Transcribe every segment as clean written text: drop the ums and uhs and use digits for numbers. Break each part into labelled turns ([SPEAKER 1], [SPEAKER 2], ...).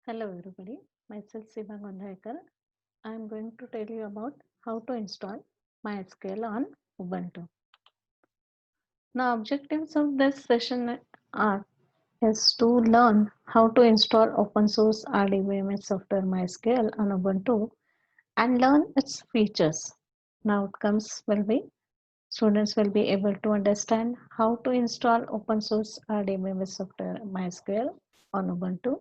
[SPEAKER 1] Hello everybody, myself Seema Gondhaikar. I am going to tell you about how to install MySQL on Ubuntu. Now objectives of this session are is to learn how to install open source RDBMS software MySQL on Ubuntu and learn its features. Now outcomes will be students will be able to understand how to install open source RDBMS software MySQL on Ubuntu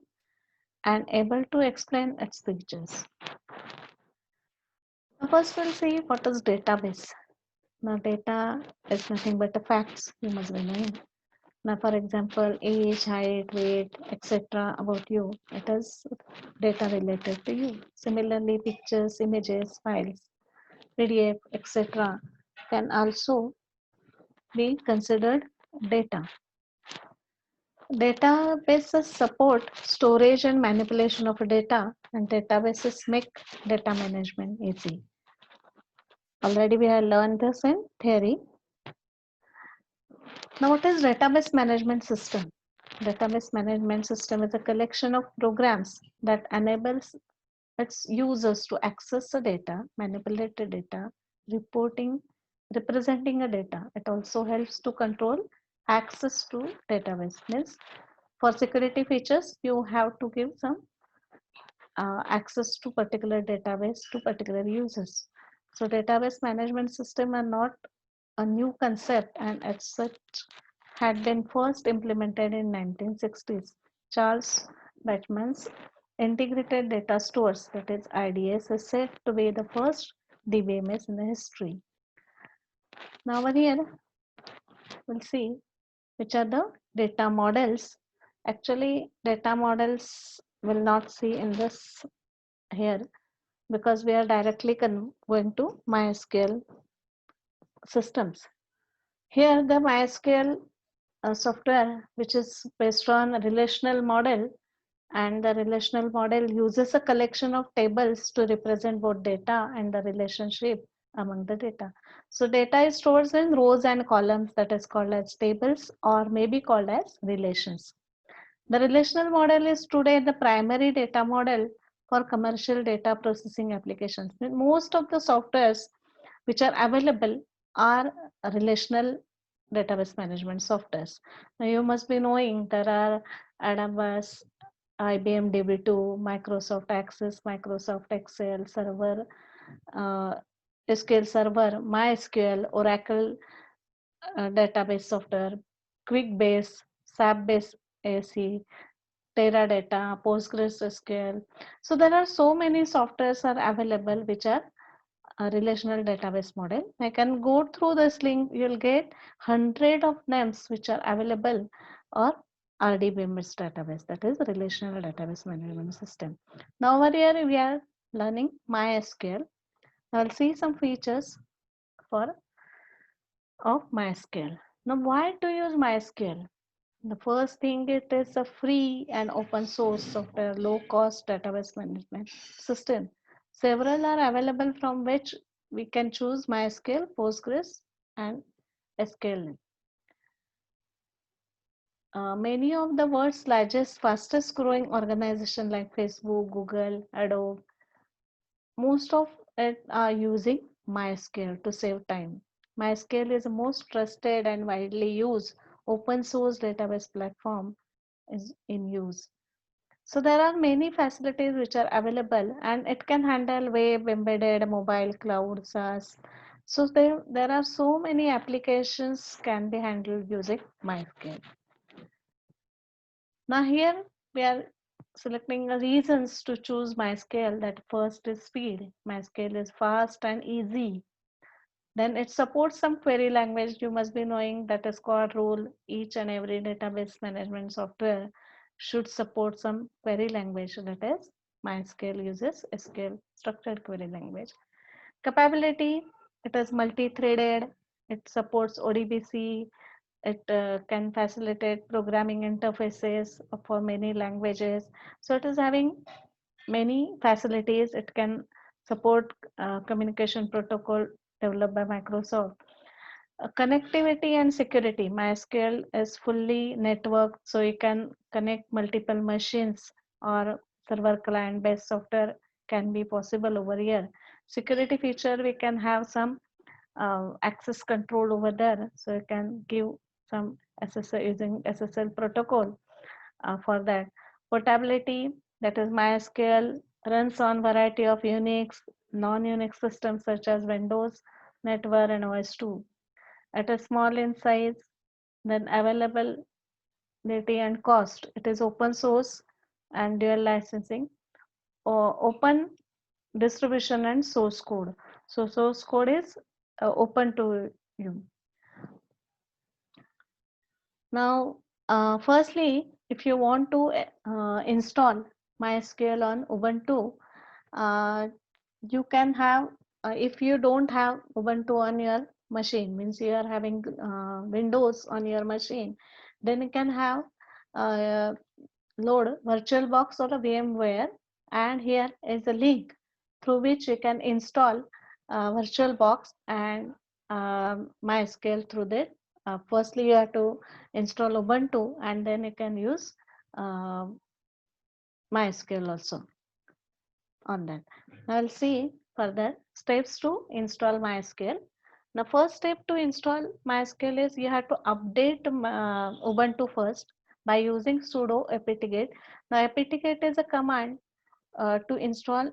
[SPEAKER 1] and able to explain its features. Now first we'll see what is database. Now data is nothing but the facts you must be knowing. Now for example, age, height, weight, etc. about you, it is data related to you. Similarly, pictures, images, files, PDF, etc. can also be considered data. Databases support storage and manipulation of data, and databases make data management easy. Already we have learned this in theory. Now, what is database management system? Database management system is a collection of programs that enables its users to access the data, manipulate the data, reporting, representing a data. It also helps to control access to database. Means for security features, you have to give some access to particular database to particular users. So database management system are not a new concept and as such had been first implemented in 1960s. Charles Bateman's Integrated Data Stores, that is IDS, is said to be the first DBMS in the history. Now over here, we'll see which are the data models. Actually, data models will not see in this here because we are directly going to MySQL systems. Here, the MySQL software, which is based on a relational model, and the relational model uses a collection of tables to represent both data and the relationship among the data. So data is stored in rows and columns, that is called as tables or may be called as relations. The relational model is today the primary data model for commercial data processing applications. Most of the softwares which are available are relational database management softwares. Now you must be knowing there are Adabas, IBM DB2, Microsoft Access, Microsoft Excel Server, uh, SQL Server, MySQL, Oracle database software, QuickBase, SAP-based AC, Teradata, PostgreSQL. So there are so many softwares are available which are a relational database model. I can go through this link. You'll get hundred of names which are available or RDBMS database, that is relational database management system. Now over here we are learning MySQL. I'll see some features for of MySQL. Now why to use MySQL? The first thing, it is a free and open source software, low cost database management system. Several are available from which we can choose MySQL, Postgres, and SQL. Many of the world's largest, fastest growing organization like Facebook, Google, Adobe, most of it are using MySQL to save time. MySQL is the most trusted and widely used open source database platform is in use. So there are many facilities which are available and it can handle web, embedded, mobile, cloud, SaaS. So there are so many applications can be handled using MySQL. Now here we are selecting the reasons to choose MySQL. That first is speed. MySQL is fast and easy. Then it supports some query language. You must be knowing that is called rule. Each and every database management software should support some query language, that is MySQL uses SQL structured query language. Capability, it is multi-threaded, it supports ODBC, it can facilitate programming interfaces for many languages. So it is having many facilities. It can support communication protocol developed by Microsoft. Connectivity and security. MySQL is fully networked, so you can connect multiple machines or server client based software can be possible over here. Security feature, we can have some access control over there. So you can give some SSL using SSL protocol for that. Portability, that is MySQL runs on variety of Unix, non-Unix systems such as Windows, NetWare and OS2. At a small in size, then availability and cost. It is open source and dual licensing, or open distribution and source code. So source code is open to you. Now, firstly, if you want to install MySQL on Ubuntu, uh, you can have, if you don't have Ubuntu on your machine, means you are having Windows on your machine, then you can have uh, load VirtualBox or a VMware, and here is a link through which you can install VirtualBox and MySQL through that. Firstly, you have to install Ubuntu, and then you can use uh, MySQL also on that. Now I'll see further steps to install MySQL. The first step to install MySQL is you have to update Ubuntu first by using sudo apt-get. Now apt-get is a command to install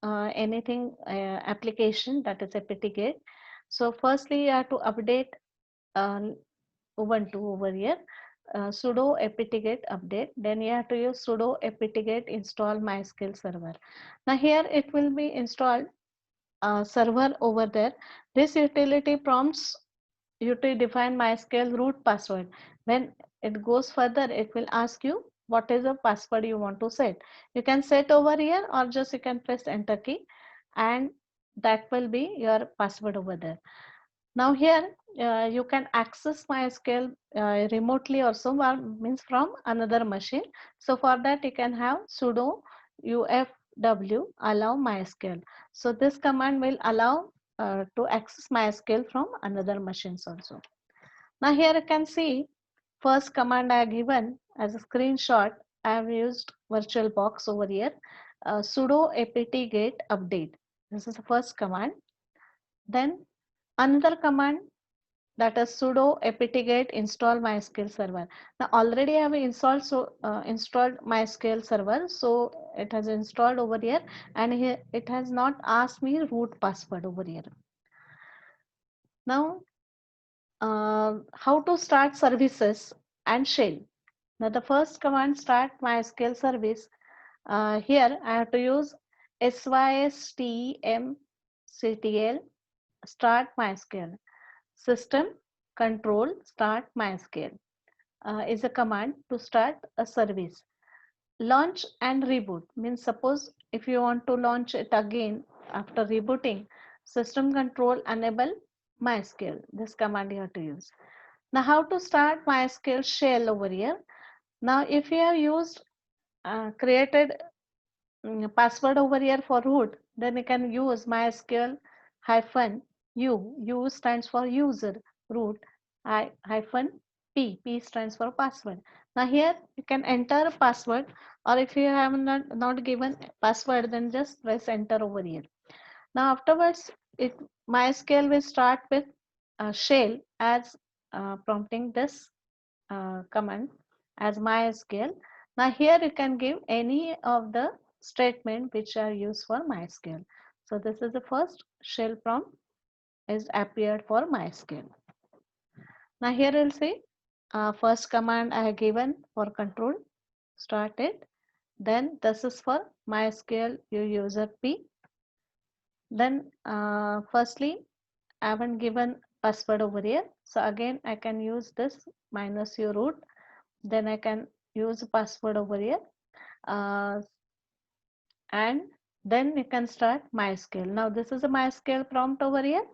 [SPEAKER 1] anything application, that is apt-get. So firstly you have to update uh, Ubuntu over here. Sudo apt-get update, then you have to use sudo apt-get install MySQL server. Now here it will be installed server over there. This utility prompts you to define MySQL root password. When it goes further, it will ask you what is the password you want to set. You can set over here, or just you can press enter key, and that will be your password over there. Now here you can access MySQL remotely also, means from another machine. So for that you can have sudo ufw allow MySQL. So this command will allow to access MySQL from another machines also. Now here you can see first command I have given as a screenshot. I have used VirtualBox over here. Sudo apt-get update. This is the first command. Then another command, that is sudo apt-get install MySQL server. Now already I have installed installed MySQL server, so it has installed over here, and here it has not asked me root password over here. Now how to start services and shell. Now the first command, start MySQL service. Here I have to use systmctl start MySQL. System control start MySQL is a command to start a service. Launch and reboot means, suppose if you want to launch it again after rebooting, system control enable MySQL. This command you have to use. Now how to start MySQL shell over here. Now if you have used created password over here for root, then you can use MySQL hyphen u. U stands for user, root hyphen p. P stands for password. Now here you can enter a password, or if you have not given password, then just press enter over here. Now afterwards, MySQL will start with shell as prompting this command as MySQL. Now here you can give any of the statement which are used for MySQL. So this is the first shell prompt is appeared for MySQL. Now here you'll see first command I have given for control, start it. Then this is for MySQL user P. Then firstly I haven't given password over here. So again I can use this -u root. Then I can use password over here. And then you can start MySQL. Now this is a MySQL prompt over here.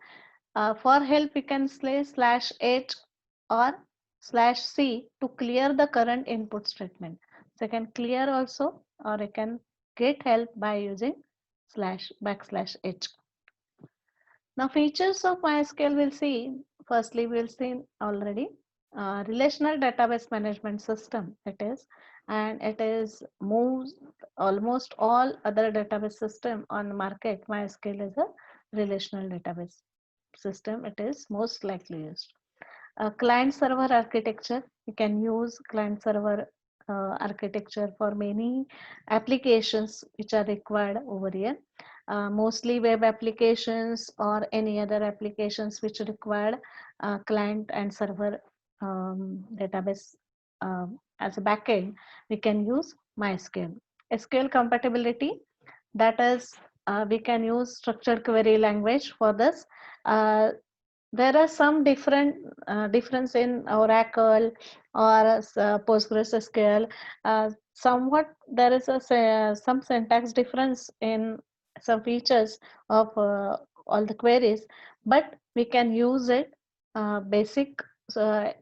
[SPEAKER 1] For help, you can say /h or /c to clear the current input statement. So you can clear also, or you can get help by using /h. Now features of MySQL we'll see. Firstly, we'll see already relational database management system. It is, and it is moves almost all other database system on the market. MySQL is a relational database system. It is most likely used. Client server architecture, you can use client server architecture for many applications which are required over here. Mostly web applications or any other applications which require client and server database as a backend, we can use MySQL. SQL compatibility, that is, we can use structured query language for this. There are some difference in Oracle or PostgreSQL. Somewhat there is some syntax difference in some features of all the queries, but we can use it basic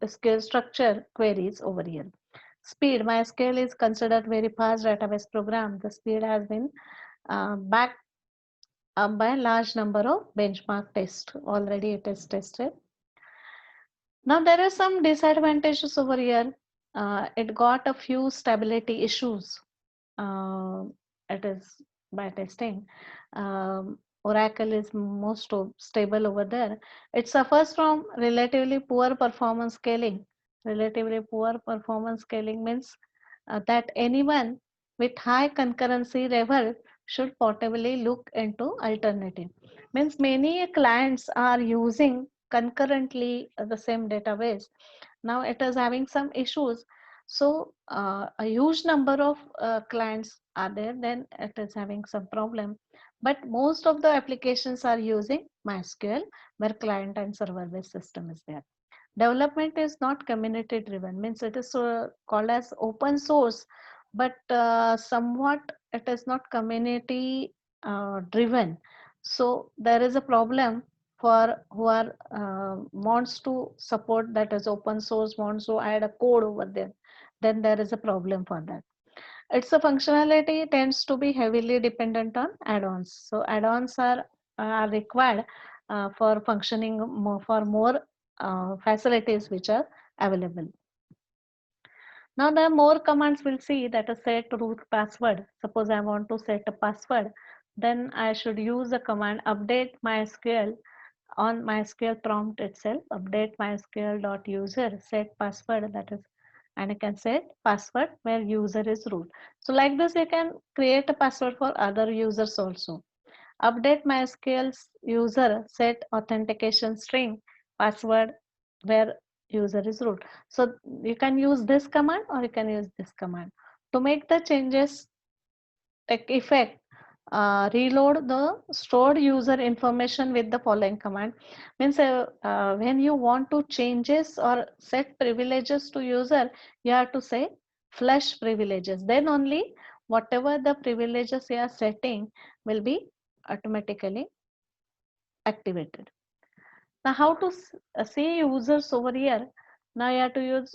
[SPEAKER 1] skill structure queries over here. Speed, MySQL is considered very fast database program. The speed has been backed by a large number of benchmark tests. Already it is tested. Now there are some disadvantages over here. It got a few stability issues. It is by testing. Oracle is most stable over there. It suffers from relatively poor performance scaling. Relatively poor performance scaling means that anyone with high concurrency level should portably look into alternative. Means many clients are using concurrently the same database. Now it is having some issues. So a huge number of clients are there, then it is having some problem. But most of the applications are using MySQL, where client and server based system is there. Development is not community driven, means it is called as open source, but somewhat it is not community driven. So there is a problem for who are wants to support that as open source, wants to add a code over there, then there is a problem for that. Its a functionality tends to be heavily dependent on add-ons. So add-ons are required for functioning for more facilities which are available. Now there are more commands we'll see, that is set root password. Suppose I want to set a password, then I should use the command update MySQL on MySQL prompt itself, update MySQL.user set password, that is, and I can set password where user is root. So like this you can create a password for other users also. Update MySQL user set authentication string password where user is root. So you can use this command or you can use this command. To make the changes take effect, reload the stored user information with the following command. Means when you want to changes or set privileges to user, you have to say flush privileges. Then only whatever the privileges you are setting will be automatically activated. Now how to see users over here? Now you have to use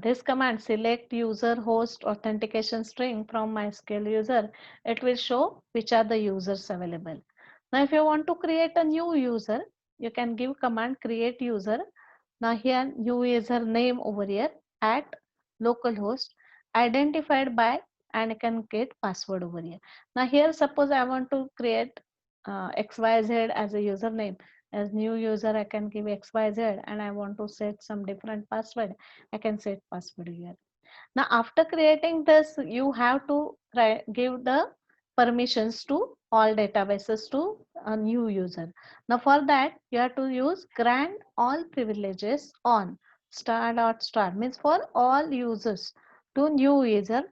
[SPEAKER 1] this command, select user host authentication string from MySQL user. It will show which are the users available. Now if you want to create a new user, you can give command create user. Now here new user name over here at localhost identified by, and I can get password over here. Now here suppose I want to create XYZ as a username. As new user I can give XYZ and I want to set some different password, I can set password here. Now after creating this, you have to give the permissions to all databases to a new user. Now for that you have to use grant all privileges on star means for all users to new user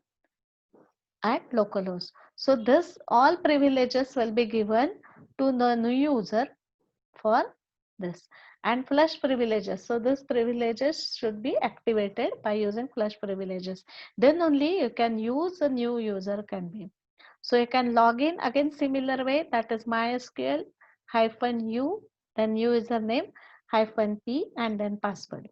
[SPEAKER 1] at localhost. So this all privileges will be given to the new user for this, and flush privileges. So this privileges should be activated by using flush privileges. Then only you can use a new user can be. So you can log in again similar way, that is MySQL -u, then username -p and then password.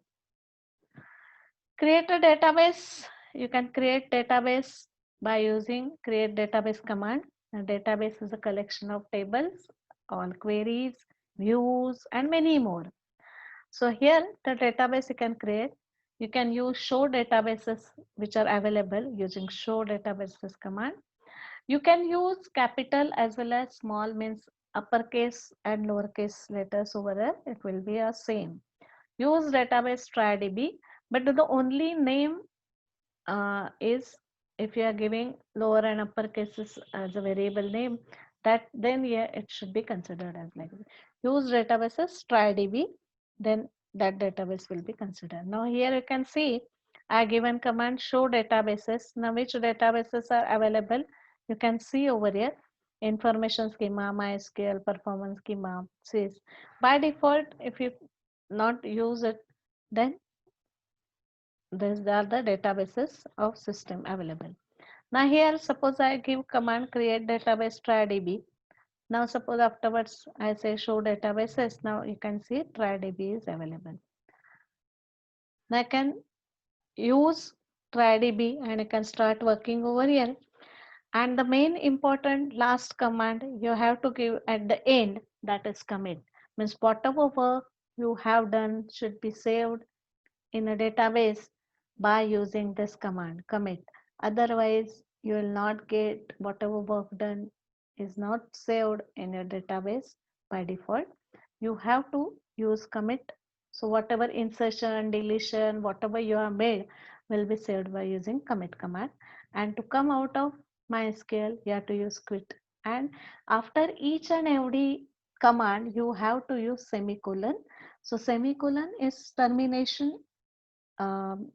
[SPEAKER 1] Create a database. You can create database by using create database command. A database is a collection of tables, all queries, views, and many more. So here the database you can create. You can use show databases which are available using show databases command. You can use capital as well as small, means uppercase and lowercase letters over there. It will be a same. Use database try_db, but the only name is if you are giving lower and upper cases as a variable name, that then yeah, it should be considered as like this. Use databases try_db, then that database will be considered. Now here you can see I given command show databases. Now which databases are available? You can see over here information schema, MySQL, performance schema, sys. By default, if you not use it, then these are the databases of system available. Now here suppose I give command create database try_db. Now suppose afterwards I say show databases. Now you can see try_db is available. Now I can use try_db and I can start working over here. And the main important last command you have to give at the end, that is commit. Means whatever work you have done should be saved in a database by using this command commit. Otherwise you will not get whatever work done is not saved in your database by default. You have to use commit. So whatever insertion, deletion, whatever you have made will be saved by using commit command. And to come out of MySQL, you have to use quit. And after each and every command, you have to use semicolon. So semicolon is termination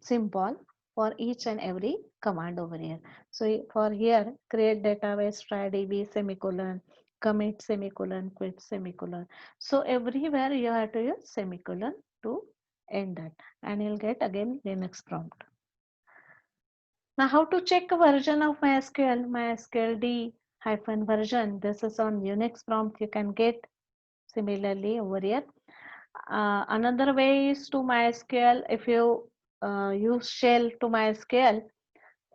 [SPEAKER 1] symbol for each and every command over here. So for here, create database try_db semicolon, commit semicolon, quit semicolon. So everywhere you have to use semicolon to end that, and you'll get again Linux prompt. Now how to check a version of MySQL? MySQL d-version. This is on Unix prompt. You can get similarly over here. Another way is to MySQL. If you use shell to MySQL,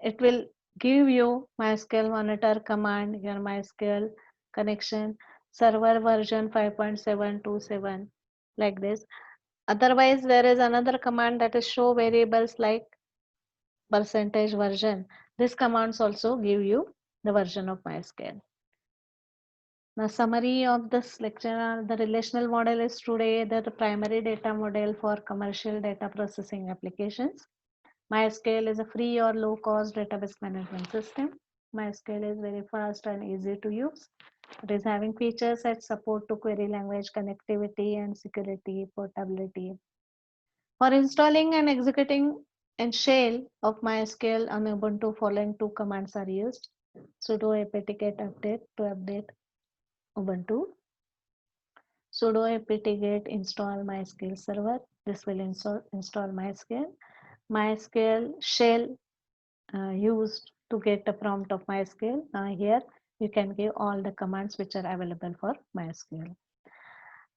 [SPEAKER 1] it will give you MySQL monitor command, your MySQL connection, server version 5.727, like this. Otherwise, there is another command that is show variables like percentage version. This commands also give you the version of MySQL. Now, summary of this lecture, the relational model is today the primary data model for commercial data processing applications. MySQL is a free or low cost database management system. MySQL is very fast and easy to use. It is having features that support to query language connectivity and security, portability. For installing and executing in shell of MySQL on Ubuntu, following two commands are used. Sudo apt-get update to update Ubuntu. Sudo apt-get install MySQL server. This will install MySQL. MySQL shell used to get the prompt of MySQL. Here you can give all the commands which are available for MySQL.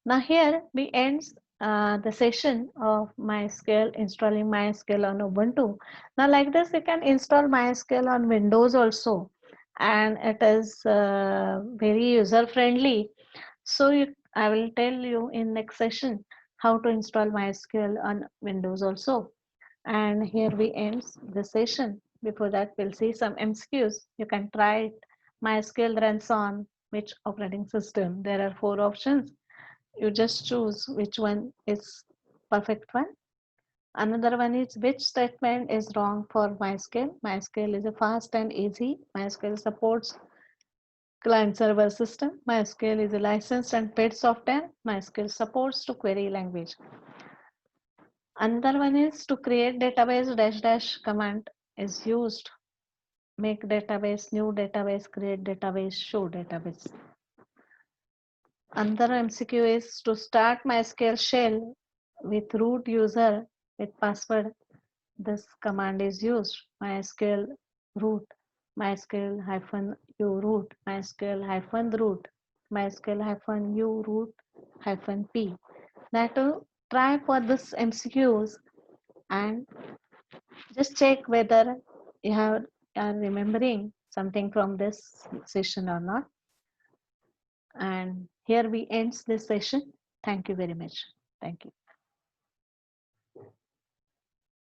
[SPEAKER 1] Now here we end the session of MySQL, installing MySQL on Ubuntu. Now like this you can install MySQL on Windows also, and it is very user friendly. So I will tell you in next session how to install MySQL on Windows also. And here we end the session. Before that, we'll see some MCQs. You can try it. MySQL runs on which operating system? There are 4 options. You just choose which one is perfect one. Another one is which statement is wrong for MySQL. MySQL is a fast and easy. MySQL supports client server system. MySQL is a licensed and paid software. MySQL supports to query language. Another one is to create database -- command is used. Make database, new database, create database, show database. Another MCQ is to start MySQL shell with root user with password. This command is used. MySQL root, MySQL -u root, MySQL -root, MySQL -u root -p. Now to try for this MCQs and just check whether you are remembering something from this session or not. And here we end this session. Thank you very much. Thank you.